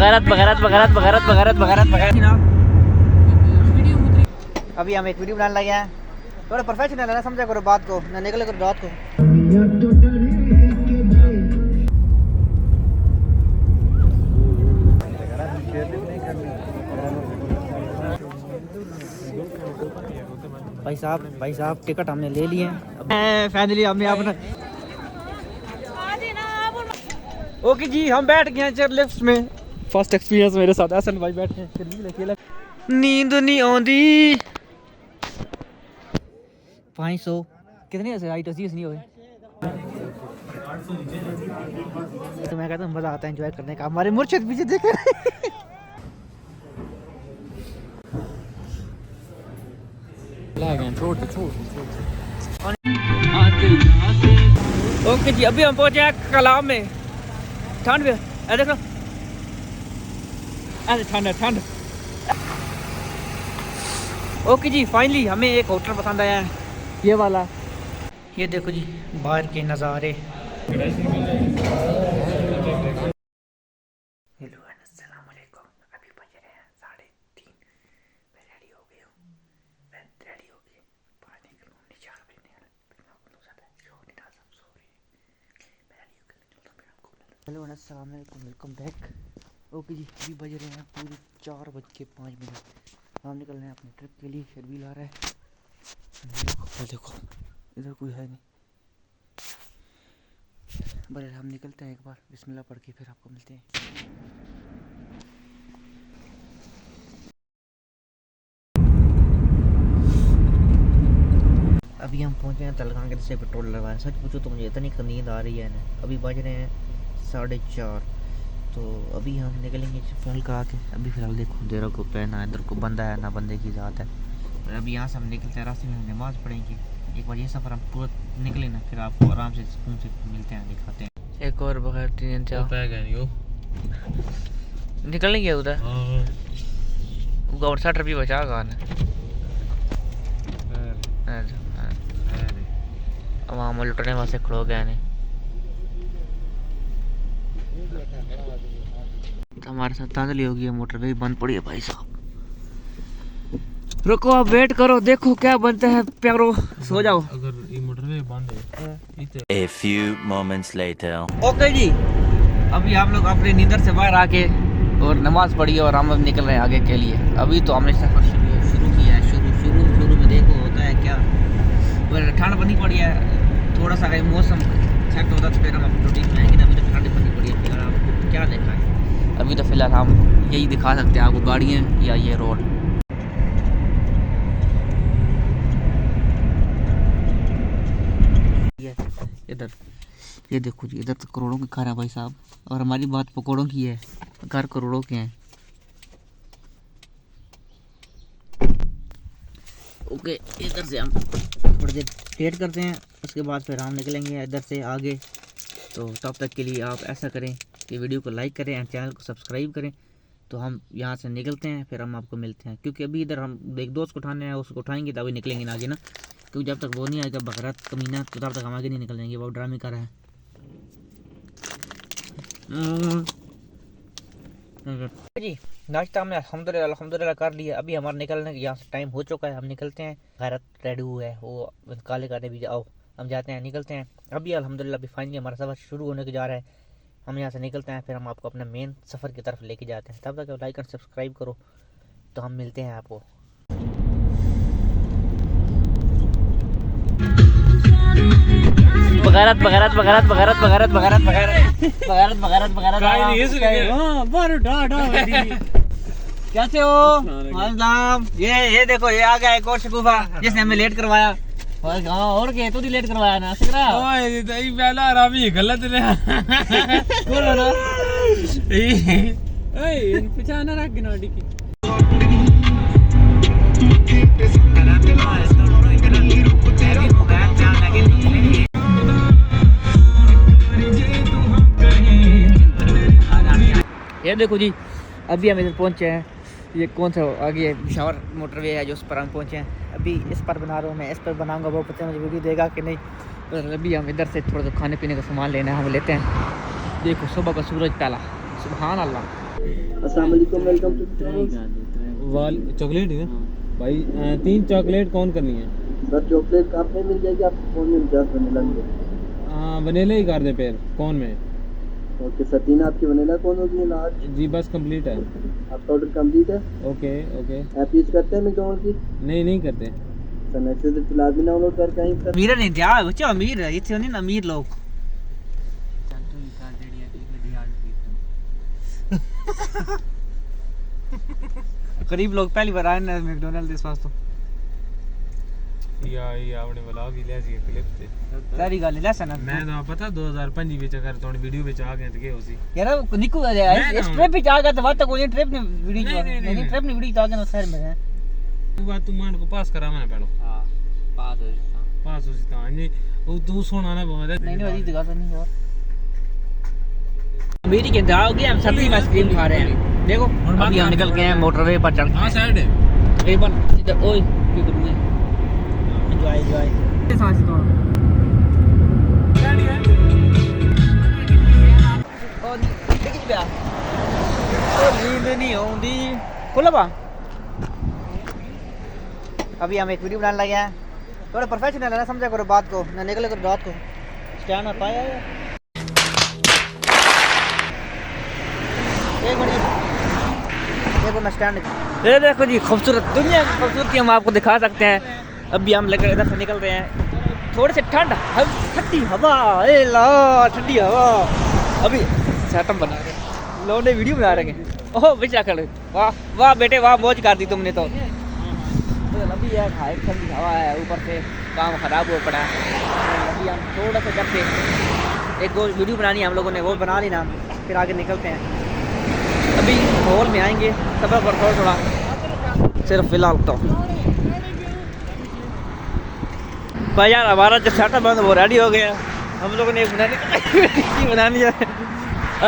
बगारत बगारत बगारत बगारत बगारत बगारत बगारत। अभी हम एक वीडियो बनाने लगे हैं, थोड़ा प्रोफेशनल है ना, समझा करो बात को, ना निकले करो रात को। भाई साहब टिकट हमने ले लिए हैं फाइनली, हमने अपना। ओके जी, हम बैठ गए हैं चेयर लिफ्ट में। फर्स्ट एक्सपीरियंस मेरे साथ हसन भाई बैठे हैं, नींद नहीं आंदी। 500 कितनी है हाइट? 80 नहीं हुए तो मैं कहता हूँ मजा आता है एंजॉय करने का। हमारे मुर्शिद पीछे देख रहे हैं। ओके जी, अभी हम पहुंचे हैं कलाम में। ठंड भी है, देखो ऐसे ठंड है, ठंड। ओके जी, फाइनली हमें एक होटल पसंद आया है, ये वाला। ये देखो जी बाहर के नज़ारे। हेलो अस्सलाम वालेकुम। अभी बज रहे हैं 3:30। मैं रेडी हो गया हूँ, मैं रेडी हो गई बाहर निकलूँ, नीचे भी निकल हेलो अस्सलाम वालेकुम, वेलकम बैक। ओके जी, अभी बज रहे हैं पूरी 4:05। हम निकल रहे हैं अपनी ट्रिप के लिए। शर्बील आ रहा है, देखो इधर कोई है नहीं। बड़े हम निकलते हैं, एक बार बिस्मिल्लाह पढ़ के फिर आपको मिलते हैं। अभी हम पहुंचे हैं तलगान के से पेट्रोल लगवाया। सच पूछो तो मुझे इतनी नींद आ रही है ना। अभी बज रहे हैं 4:30, तो अभी हम निकलेंगे फिलहाल का आके। अभी फ़िलहाल देखो देर को पहना, इधर को बंदा है ना, बंदे की ज़ात है। और अभी यहाँ से हम निकलते हैं, रास्ते में हम नमाज़ पढ़ेंगे। एक बार ये सफ़र हम पूरा निकले ना, फिर आपको आराम से सुकून से मिलते हैं, दिखाते हैं। एक और बगैर ट्रेन निकल नहीं गया उधर। और 60 रुपये बचा गान वहाँ में लुटने वास्ते खड़ो गए ने। तो हमारे साथ तांदली होगी, मोटरवे बंद पड़ी है भाई साहब। रुको आप वेट करो, देखो क्या बनता है प्यारो। सो जाओ अगर ये मोटरवे बंद है। A few moments later. Okay जी, अभी आप लोग अपने नींदर से बाहर आके और नमाज पढ़ी और हम निकल रहे हैं आगे के लिए। अभी तो हमने सफ़र शुरू किया है। शुरू में देखो होता है क्या, ठंड बनी पड़ी है। थोड़ा सा अगर मौसम सेट होता तो फिर हम अपनी रूटीन में आएंगे ना। अभी तो ठंड बनी पड़ी है। फिर आपको क्या देखा है, अभी तो फिलहाल हम यही दिखा सकते हैं आपको, गाड़ियाँ या ये रोड। इधर ये देखो जी, इधर तो करोड़ों की कार है भाई साहब, और हमारी बात पकौड़ों की है। घर करोड़ों के हैं। ओके, इधर से हम थोड़ी देर वेट करते हैं, उसके बाद फिर हम निकलेंगे इधर से आगे। तो तब तक के लिए आप ऐसा करें कि वीडियो को लाइक करें और चैनल को सब्सक्राइब करें। तो हम यहाँ से निकलते हैं, फिर हम आपको मिलते हैं। क्योंकि अभी इधर हम एक दोस्त को उठाने हैं, उसको उठाएंगे तभी निकलेंगे ना आगे ना। क्योंकि जब तक वो नहीं आएगा बगैरत कमीना, तो तब तक हम आगे नहीं निकल जाएंगे। वो ड्रामे कर रहा है। जी नाश्ता हमने अल्हम्दुलिल्लाह कर लिया। अभी हमारा निकलने का यहाँ से टाइम हो चुका है, हम निकलते हैं। गैरत रेडी हुआ है, वो काले करने भी आओ, हम जाते हैं, निकलते हैं। अभी अल्हम्दुलिल्लाह अभी फाइनली हमारा सफ़र शुरू होने को जा रहा है। हम यहाँ से निकलते हैं, फिर हम आपको अपने मेन सफ़र की तरफ लेके जाते हैं। तब तक लाइक और सब्सक्राइब करो, तो हम मिलते हैं आपको। बगारत बगारत बगारत बगारत बगारत बगारत बगारत बगारत बगारत बगारत। कैसे हो? वालेकुम। ये देखो, ये आ गया एक और शगुफा जिसने हमें लेट करवाया। और के तू लेट करवाया ना सकरा। ओए तो ये पहला आरामी गलत ने। बोल ना ए पीछे ना रख गिनोडी की। ये देखो जी, अभी हम इधर पहुंचे हैं। ये कौन सा आगे पिशावर मोटरवे है जो उस पर हम पहुंचे हैं। अभी इस पर बना रहा हूँ मैं, इस पर बनाऊंगा, वो पता मुझे वीडियो देगा कि नहीं। पर अभी हम इधर से थोड़ा सा खाने पीने का सामान लेना है, हम लेते हैं। देखो सुबह का सूरज पहला, सुभान अल्लाह। अस्सलाम वालेकुम, वेलकम टू वाल चॉकलेट है भाई 3 चॉकलेट कौन करनी है सर। चॉकलेट आप में मिल जाएगी, आपको कौन में 50 वनीला मिलेगी। वनीला ही कर दे फिर कौन में ओके सर, 3 आपकी वनीला कौन होगी लार्ज। जी बस कंप्लीट है आपका ऑर्डर कंप्लीट है। ओके ओके ऐप यूज़ करते हैं मैकडॉनल्ड की। नहीं करते सर नेक्स्ट से लाजमी डाउनलोड करके आएंगे सर। अमीर नहीं दिया बच्चा, अमीर है इतने नहीं अमीर लोग। गरीब लोग पहली बार आए ना मैकडॉनल्ड इस वास्ते। या ये आपने व्लॉग ही लिया सी क्लिप ते सारी गल लेसन मैं तो पता 2005 ਵਿੱਚ ਅਗਰ ਤੁਹਾਡੀ ਵੀਡੀਓ ਵਿੱਚ ਆ ਗਏ ਤੇ ਕੀ ਹੋ ਸੀ यार निकू इस ट्रिप पे आ गया तो बात तो कोई ट्रिप ने वीडियो नहीं ट्रिप ने वीडियो आ गया शहर में है। तू बात तू मान को पास करावा ना पहलो हां पास हो सी तां वो तू सोना ना बहुत नहीं वाली जगह तो नहीं और मेरी के जाओगे हम सभी आइसक्रीम खा रहे हैं। देखो अभी हम निकल गए हैं मोटरवे पर चढ़। हां साइड है रेबन इधर ओए की करूंगे एंजॉय सांस तो और देखिए क्या तो नींद नहीं आउंदी खुला अभी हम एक वीडियो बनाने लगे हैं। थोड़ा प्रोफेशनल है ना, समझा करो बात को ना, निकले करो रात को स्टैंड में पाया है। एक मिनट देखो मैं स्टैंड ये देखो जी, खूबसूरत दुनिया की खूबसूरती हम आपको दिखा सकते हैं। अभी हम लेकर इधर से निकल रहे हैं। थोड़ी सी ठंडी हवा ला ठंडी हवा। अभी सेटअप बना रहे हैं लोगों ने, वीडियो बना रहे हैं। ओह बेचा कर वाह वाह बेटे वाह, मौज कर दी तुमने तो। अभी यार हाई ठंडी हवा है, ऊपर से काम खराब हो पड़ा है। अभी हम थोड़ा सा जब से एक दो वीडियो बनानी है हम लोगों ने, वो बना ली ना, फिर आगे निकलते हैं। अभी हॉल में आएंगे सबर पर थोड़ा सिर्फ फिलहाल तो भाई यार हमारा जो सेटअप है वो रेडी हो गया। हम लोगों ने बनानी है।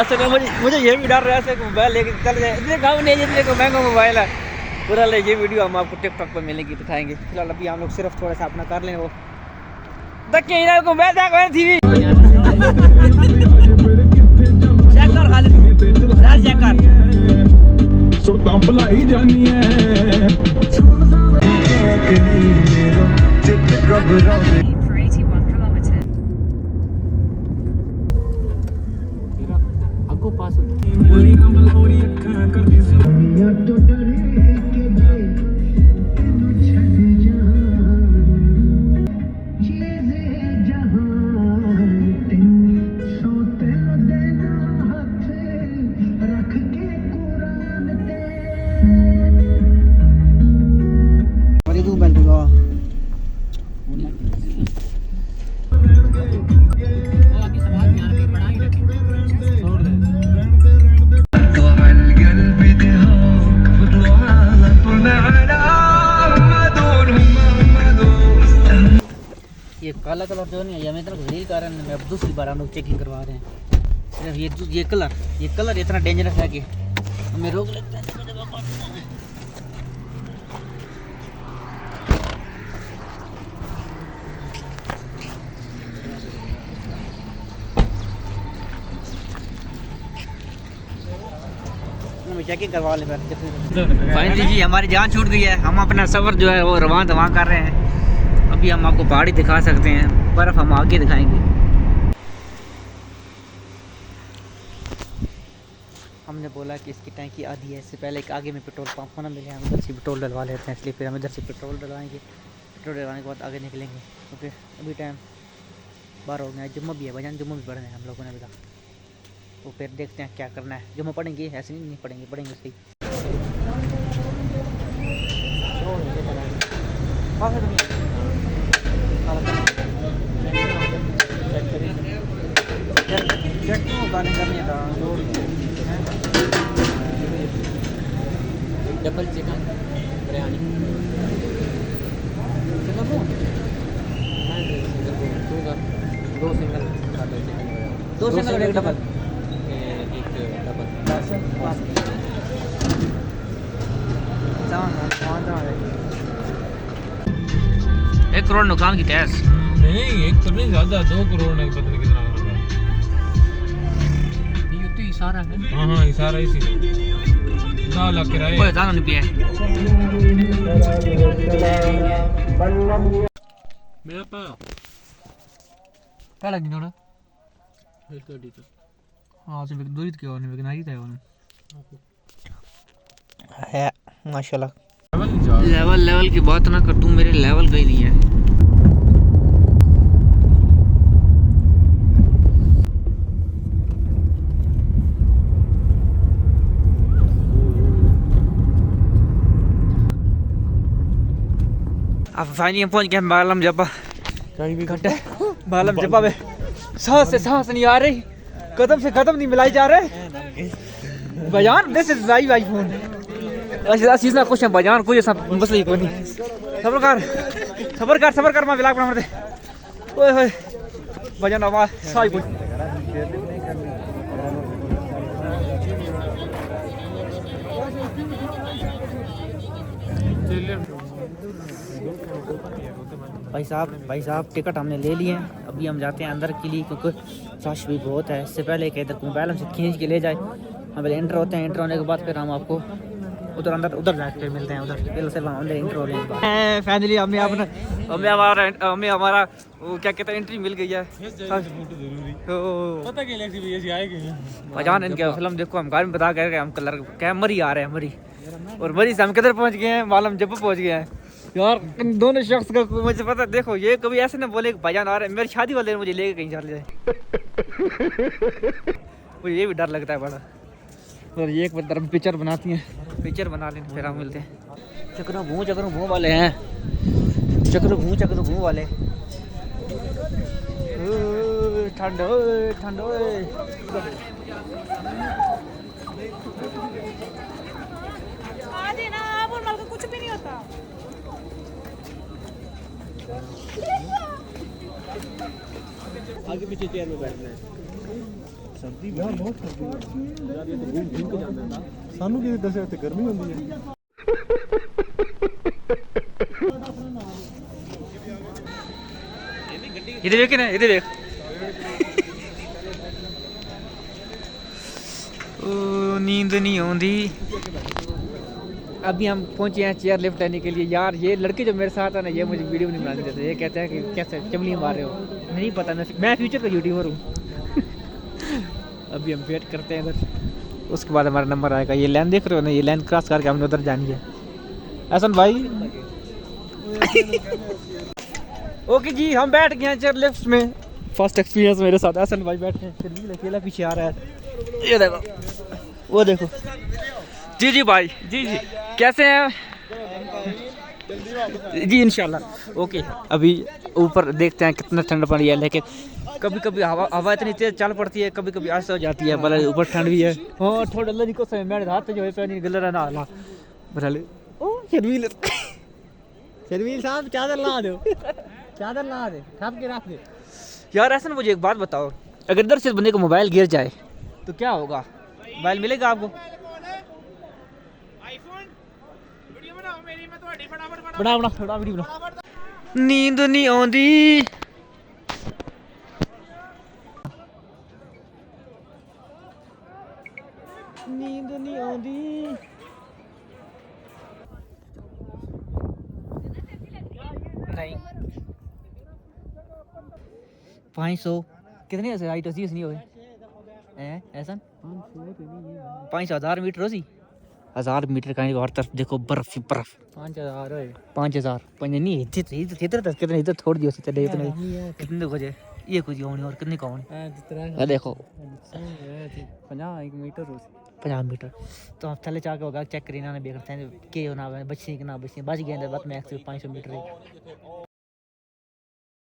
ऐसे तो मुझे ये भी डर रहा है मोबाइल लेके चल जाए, इतने काम नहीं है, इतने को महंगा मोबाइल है पूरा। ले ये वीडियो हम आपको टिकटॉक पर मिलेगी, दिखाएंगे। फिलहाल अभी हम लोग सिर्फ थोड़ा सा अपना कर लें वो देखिए को मैं थी चेक कर खाली चेक कर सुरतां भलाई जानी है for 81 kilometers. आपको पास ये काला कलर जो नहीं है, हमें इतना रील कारण मैं अब दूसरी बार हम लोग चेकिंग करवा रहे हैं। सिर्फ ये कलर इतना डेंजरस है कि हमें रोक लेते हैं। चेकिंग करवा ले फाइनली जी हमारी जान छूट गई है। हम अपना सफ़र जो है वो रवां दवां कर रहे हैं। अभी हम आपको पहाड़ी दिखा सकते हैं, बर्फ़ हम आगे दिखाएंगे। हमने बोला कि इसकी टैंकी आधी है, इससे पहले एक आगे में पेट्रोल पंप होना मिले, हम उधर से पेट्रोल डलवा लेते हैं, इसलिए फिर हम इधर से पेट्रोल डलवाएंगे। पेट्रोल डलवाने के बाद आगे निकलेंगे। ओके अभी टाइम 12 हो गया, जुम्मा भी है भजन, जुम्मा भी पढ़ना है हम लोगों ने अभी तक। तो फिर देखते हैं क्या करना है। जुम्मा पढ़ेंगे ऐसे नहीं पढ़ेंगे सही। डबल चिकन बिरयानी दो सिंगल एक डबल 1 करोड़ नुकसान की टैक्स नहीं 1 तो नहीं ज्यादा 2 करोड़ है, पता नहीं कितना सारा है। हाँ ये सारा इसी का 9 लाख किराए। कोई जाना नहीं पिया मेरा पा क्या लगी नोड़ा इसका डी तो हाँ से दो ही के होने में नहीं था होने है माशाल्लाह। लेवल की बात ना कर, तू मेरे लेवल का ही नहीं है। अब फाइनली हम पहुंच गए बालम जब्बा घंटे बालम जब्बा में। सांस से सांस नहीं आ रही, कदम से कदम नहीं मिलाई जा रहे बयान। दिस इज लाइव आईफोन चीज ना कुछ है बजान कुछ ऐसा मसला ही कोई नहीं। सबर कर मैं व्लॉग बना दे। ओए होए बजान आवाज साई कुछ भाई साहब टिकट हमने ले लिए हैं। अभी हम जाते हैं अंदर के लिए क्योंकि रश भी बहुत है। इससे पहले कि इधर मोबाइल हमसे खींच के ले जाए, हम पहले एंटर होते हैं। एंटर होने के बाद फिर हम आपको उधर जाकर मिलते हैं। उधर सिर्फ हम अंदर एंटर हो रहे हैं। फाइनली हमें हमारा वो क्या कहते हैं एंट्री मिल गई है। पता क्या लगी भैया आएंगे बजान इनके फिल्म देखो हम घर में बता कर हम कलर क्या मरी आ रहे हैं मरी और मरी से हम किधर पहुंच गए हैं मालूम जब पहुंच गए हैं यार। इन दोनों शख्स का मुझे पता देखो ये कभी ऐसे ना बोले बजान आ रहे हैं। मेरी शादी वाले मुझे लेके कहीं चले जाए मुझे ये भी डर लगता है बड़ा। और ये एक तरफ पिक्चर बनाती हैं, पिक्चर बना लें फिर हम मिलते हैं। चक्रों भूँ वाले हैं, चक्रों भूँ वाले। ठंड कुछ भी नहीं होता। आगे पीछे चेयर में बैठना है। सर्दी यार बहुत सर्दी यार ये तो घूम के जाना था। सानू की दस ते गर्मी होंदी है। इधर देख ना इधर देख ओ नींद नहीं आती। अभी हम पहुंचे हैं चेयर लिफ्ट लेने के लिए। यार ये लड़के जो मेरे साथ है ना ये मुझे वीडियो नहीं बनाने देते। ये कहते हैं कि कैसे चमली मार रहे हो। नहीं पता मैं फ्यूचर का यूट्यूबर हूँ अभी हम वेट करते हैं इधर, उसके बाद हमारा नंबर आएगा। ये लाइन देख रहे हो ना, ये लाइन क्रॉस करके हमने उधर जानी है। एहसन भाई ओके जी हम बैठ गए हैं चेयर लिफ्ट में। फर्स्ट एक्सपीरियंस मेरे साथ। एहसन भाई बैठे हैं, फिर भी अकेला पीछे आ रहा है। ये देखो वो देखो। जी भाई जी कैसे हैं जी इंशाल्लाह ओके। अभी ऊपर देखते हैं कितना ठंड पड़ी है, लेकिन कभी कभी हवा इतनी तेज चल पड़ती है, कभी कभी आस्ते हो जाती है। भले ऊपर ठंड भी है। हाँ थोड़ा अल्लाह को समय मेरे हाथ जो है पैनी गलर ना ला भले। ओ शर्मील साहब चादर ला दो, चादर ला दे ठप के रख दे। यार ऐसा ना मुझे एक बात बताओ, अगर इधर से बंदे को मोबाइल गिर जाए तो क्या होगा? मोबाइल मिलेगा आपको? बना थोड़ा वीडियो बना। नींद नहीं आती। नींद नहीं आती। नहीं 500 कितने ऐसे हाइट होती नहीं होए हैं ऐसा 5,000 मीटर होती 1000 मीटर का हर तरफ देखो बर्फ ही बर्फ। 5,000 नहीं इधर तक कितने इधर थोड़ी दी चले इतने कितने को जाए ये कुछ होनी और कितने कौन है देखो 50 मीटर तो आप थले जाके होगा चेक करी ना भी करते हैं के होना बच्चे कि ना बच्चे बच गए बात मैक्स 500 मीटर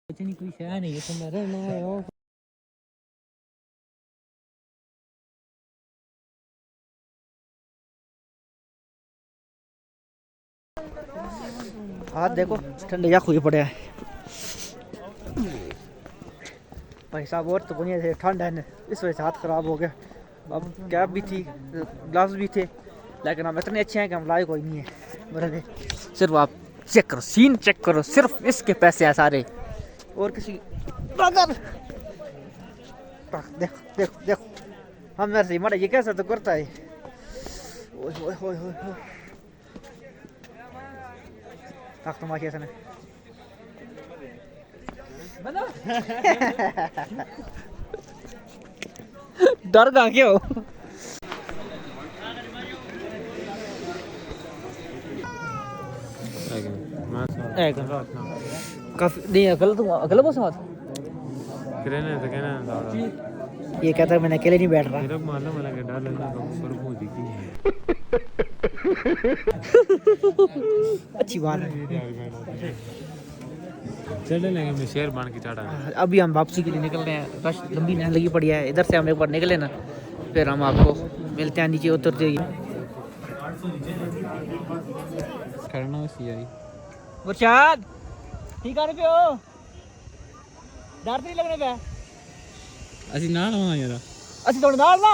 नहीं कोई शय नहीं है तुम्हारे हाथ देखो ठंडे जा खुई पड़े भाई साहब। और तो बढ़िया थे ठंड है इस वजह से हाथ खराब हो गया। अब कैप भी थी ग्लव्स भी थे लेकिन हम इतने अच्छे हैं कि हम लाए कोई नहीं है। बरले सिर्फ आप चेक करो सीन चेक करो, सिर्फ इसके पैसे हैं सारे और किसी देखो देखो देखो हम मेरे से मरे ये कैसा तो करता है। ओए ओए ओए ओए ताक तो माचिए सने डर गा क्यों? काफी नहीं अकेला बस मत ये कहता है मैंने अकेले नहीं बैठ रहा। अच्छी बात है। चले लेंगे मैं शेर बन के चढ़ा। अभी हम वापसी के लिए निकल रहे हैं। रश लंबी नहीं लगी पड़ी है। इधर से हम एक बार निकले ना फिर हम आपको मिलते हैं नीचे उतरते ही। मुर्शाद ठीक है पे हो डर नहीं लगने पे ਅਸੀਂ ਨਾਲ ਆਵਾਂ ਯਾਰ ਅਸੀਂ ਤੁਹਾਡੇ ਨਾਲ ਨਾ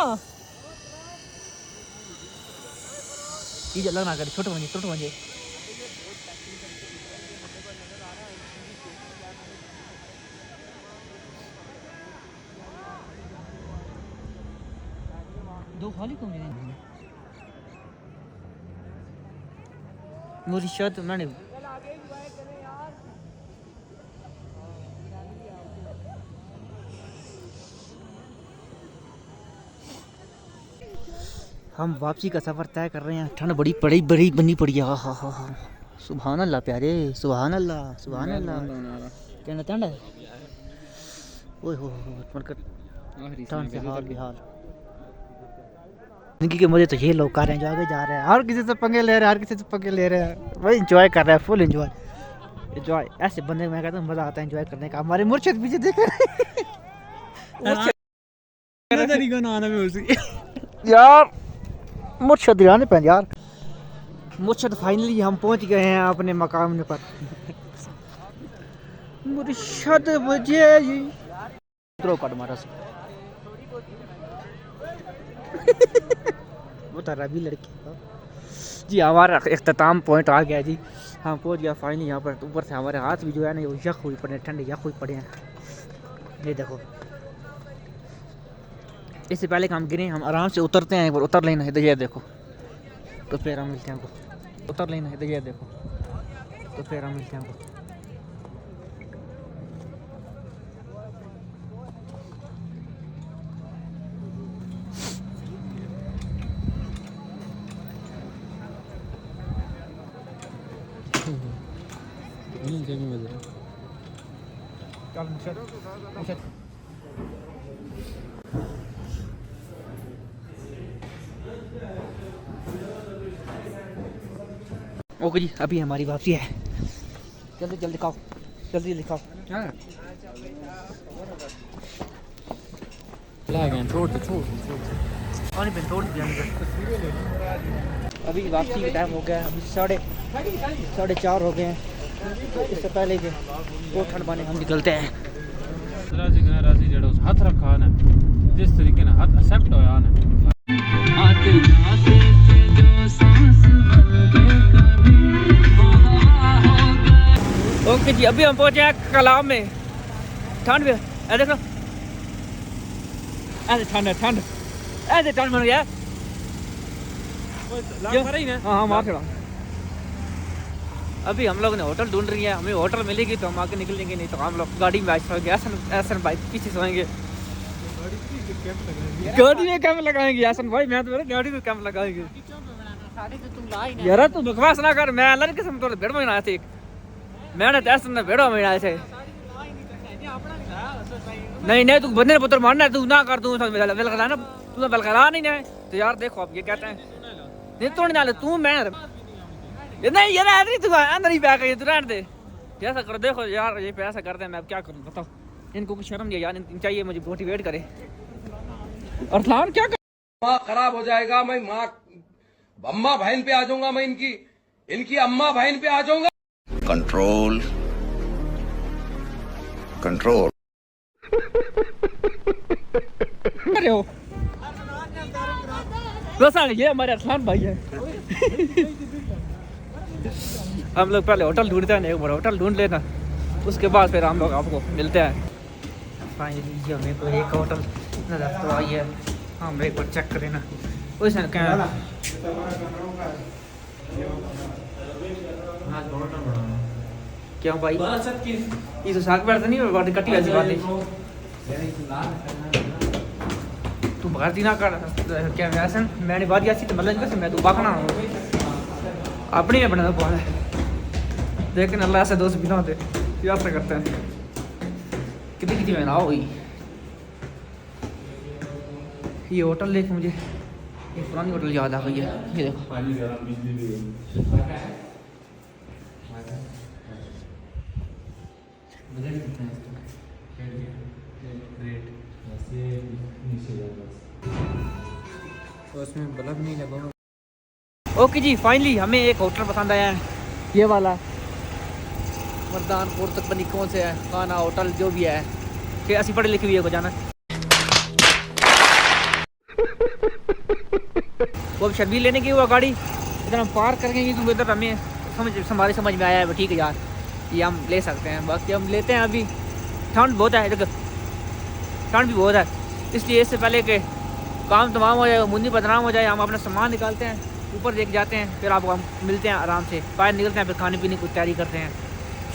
ये जल्ला ना करे छोटे बंजे दो खाली कौन है मेरी शर्ट उन्होंने हम वापसी का सफ़र तय कर रहे हैं। ठंड बड़ी बनी पड़ी है। हाँ हाँ हाँ सुभान अल्लाह प्यारे सुभान अल्लाह कहना ठंड है। ओए हो ठंड से हाल बेहाल। जिंदगी के मजे तो ये लोग कर रहे हैं जो आगे जा रहे हैं। हर किसी से पंगे ले रहे हैं भाई इंजॉय कर रहे हैं फुल इंजॉय ऐसे बंदे मैं कहता हूँ मज़ा आता है इंजॉय करने का। हमारे मुर्शिद पीछे देखे यार मुर्शिद आने पे यार मुर्शिद फाइनली हम पहुंच गए हैं अपने मकाम पर। मुर्शिद मुझे थ्रो कट मारा वो तो रवि लड़की जी। हमारा इख्तिताम पॉइंट आ गया जी। हम पहुंच गया फाइनली यहाँ पर। ऊपर से हमारे हाथ भी जो है ना वो यख हुई पड़े ठंडे यख हुई पड़े हैं। ये देखो इससे पहले हम गिरे हम आराम से उतरते हैं। एक बार उतर लेना है ये देखो तो फिर हम मिलते हैं आपको। उतर लेना है ये देखो तो फिर हम मिलते हैं आपको। ओके जी अभी हमारी वापसी है। जल्दी खाओ जल्दी खाओ। अभी वापसी का टाइम हो गया। अभी 4:30 हो गए हैं। इससे पहले कि वो ठंड पाने हम निकलते हैं। राजी जेड़ा उस हाथ रखा ना जिस तरीके ना हाथ एक्सेप्ट होया ना ओके जी अभी हम पहुंचे हैं कलाम में। ठंड में देखो ऐसे ठंड ऐसे ठंड बन गया। हाँ मार खड़ा। अभी हम लोग ने होटल ढूंढ रही है। हमें होटल मिलेगी तो हम आगे निकलेंगे नहीं तो हम लोग गाड़ी में सोएंगे। ऐसन बाइक पीछे सोएंगे। गाड़ी में कैंप लगाएंगे ऐसन भाई। मैं तो गाड़ी में कैंप लगाएंगे यार। तू बकवास ना कर। मैं अलग किस्म तो भेड़ में आया थे मैंने तो भेड़ो में आए थे। नहीं तू बंदे पुत्र मारना तू ना कर। तू बेलगला ना तू बेलगला नहीं है तो यार देखो आप ये कहते हैं नहीं तो नहीं तू मैं नहीं यार नहीं तू अंदर ही बैठ गई तू रहने दे। जैसा कर देखो यार ये पे ऐसा करते हैं। मैं अब क्या करूँ बताओ। इनको कुछ शर्म नहीं यार चाहिए मुझे मोटिवेट करे। अरसलान क्या माँ खराब हो जाएगा। मैं माँ अम्मा बहन पे आ जाऊंगा। मैं इनकी अम्मा बहन पे आ जाऊंगा। कंट्रोल कर रहे हो ये हमारे अरसलान भाई है। हम लोग पहले होटल ढूंढते हैं। एक बार होटल ढूंढ लेना उसके बाद फिर हम लोग आपको मिलते हैं। फाइनली हमें तो एक होटल नजर तो आई है। हाँ मैं एक बार चेक करें ना वैसे क्या क्यों भाई ये तो साग बैठता नहीं बात कटी वैसी बात तू भारती ना कर क्या वैसे मैंने बात ऐसी तो मतलब कैसे मैं तू बाकना अपनी में बना पा है लेकिन अल्लाह ऐसे दोस्त बिना होते यात्रा करते हैं कितनी कितनी मैं आओ हुई ये होटल देख मुझे ये पुरानी होटल याद आ गई है ये देखो उसमें बल्ब नहीं लगा। ओके जी फाइनली हमें एक होटल पसंद आया है ये वाला मर्दानपुर तक बनी कौन से है खाना होटल जो भी है कि असि पढ़े लिखे भी है को जाना वो अब शर्बील लेने की हुआ गाड़ी इधर हम पार्क करेंगे क्योंकि इधर हमें हमारी समझ में आया है ठीक है यार ये हम ले सकते हैं बाकी हम लेते हैं अभी ठंड बहुत है इधर ठंड भी बहुत है इसलिए इससे पहले कि काम तमाम हो जाए मुंदी बदनाम हो जाए हम अपना सामान निकालते हैं ऊपर देख जाते हैं फिर आपको हम मिलते हैं आराम से बाहर निकलते हैं फिर खाने पीने की तैयारी करते हैं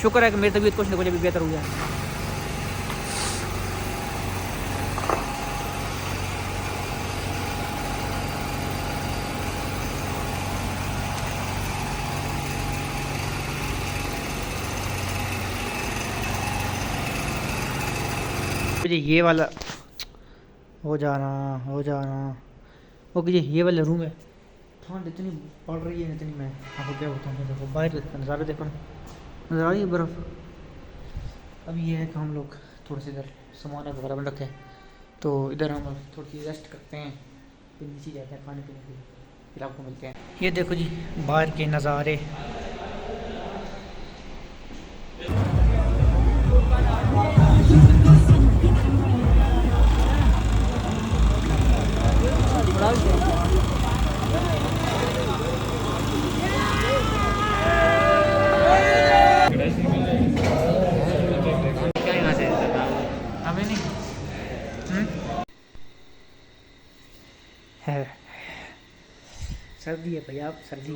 शुक्र है कि मेरी तबीयत कुछ न कुछ अभी बेहतर हुआ है ये वाला हो जाना ओके जी ये वाला रूम है ठंड इतनी पड़ रही है इतनी मैं आपको क्या बताऊँ देखो बाहर नज़ारे देखो नज़ारा ही बर्फ़ अब ये है कि हम लोग थोड़े से इधर सामान वगैरह बन रखे हैं तो इधर हम थोड़ी सी रेस्ट करते हैं फिर नीचे जाते हैं खाने पीने के लिए फिर आपको मिलते हैं ये देखो जी बाहर के नज़ारे है सर्दी है भैया सर्दी